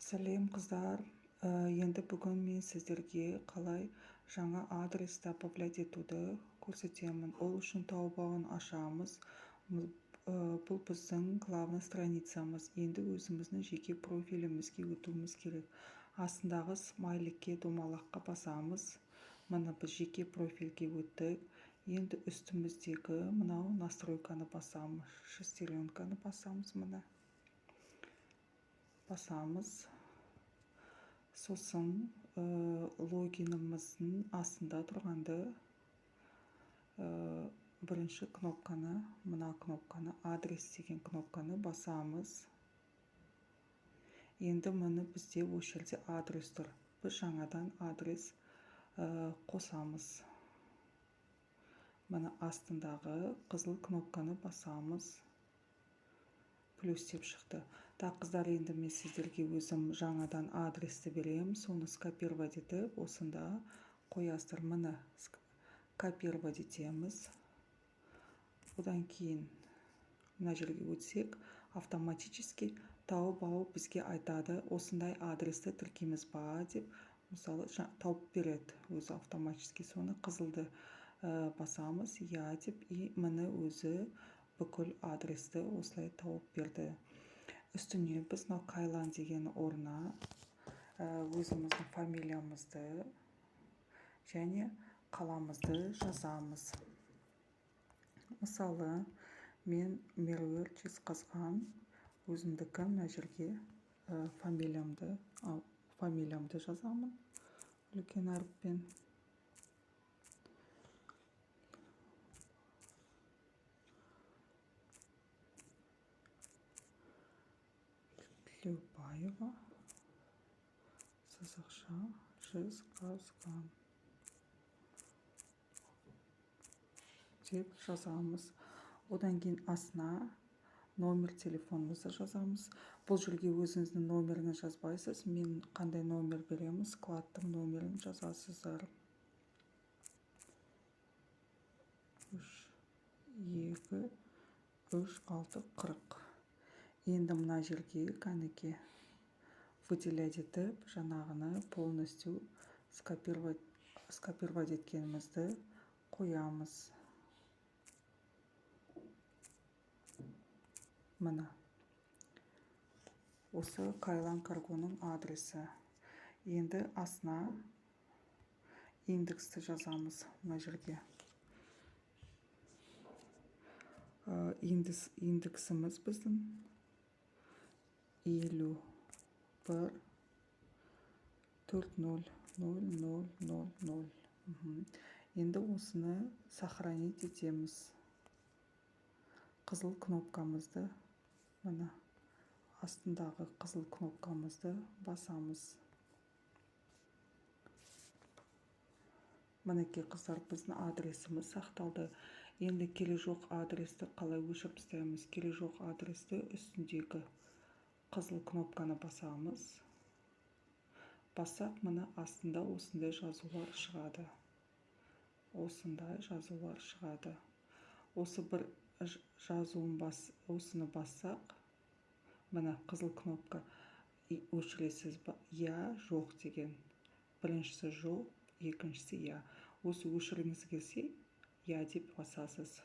Сәлем қыздар. Енді бүгін мен сіздерге қалай жаңа адрес добавлять етуді көрсетемін. Ол үшін таубауын ашамыз. Бұл біздің главный страницамыз. Енді өзіміздің жеке профилімізге өтуіміз керек. Астындағы смайликке домалаққа басамыз. Мына біз жеке профильге өттік. Енді үстіміздегі мынау настройканы басамыз. Шестеренканы басамыз. Мына басамыз. Сосын логиніміздің астында тұрғанды бірінші кнопканы, мына кнопканы, адрес деген кнопканы басамыз. Енді мұны бізде осы жерде адрес тұр. Біз жаңадан адрес қосамыз. Мына астындағы қызыл кнопканы басамыз. Плюс деп шықты. Қыздар, енді мен сіздерге өзім жаңадан адресті берем. Соны скопировать етіп, осында қоясыздар. Міне копировать етеміз. Одан кейін мына жерге өтсек, автоматически таубау бізге айтады, осындай адресті тіркейміз ба деп, мысалы тауып береді өзі автоматически. Соны қызылды басамыз, я деп, и міне өзі бүкіл адресті осылай тауып берді. Үстіне біз Кайлан деген орнына өзіміздің фамилиямызды және қаламызды жазамыз. Мысалы, мен Меруерт Жезқазған, өзімдікі мына жерге фамилиямды жазамын үлкен әріппен. Тілеубаева, сызықша, Жезқазған деп жазамыз. Одан кейін астына номер телефонымызды жазамыз. Бұл жерге өзіңіздің номерін жазбайсыз. Мен қандай номер береміз, складтың номерін жазасыздар. 3-2-3-6-40. Енді мына жерге кәнеке выделять етіп, жаңағыны полностью скопировать еткенімізді қоямыз. Мына осы Кайлан каргоның адресі. Енді астына индексті жазамыз мына жерге. Индексіміз біздің 51-40-0000. Енді осыны сохранить етеміз. Қызыл кнопкамызды, мына астындағы қызыл кнопкамызды басамыз. Мінекей қыздар, біздің адресіміз сақталды. Енді келе жоқ адресті қалай өшіріп тастаймыз? Келе жоқ адресті үстіндегі қызыл кнопканы басамыз. Бассақ, мына астында осындай жазулар шығады. Осындай жазулар шығады. Осы бір осыны бассақ, мына қызыл кнопка өшіресіз ба? Я, жоқ деген. Біріншісі жоқ, екіншісі я. Осы өшіргіңіз келсе, я деп басасыз.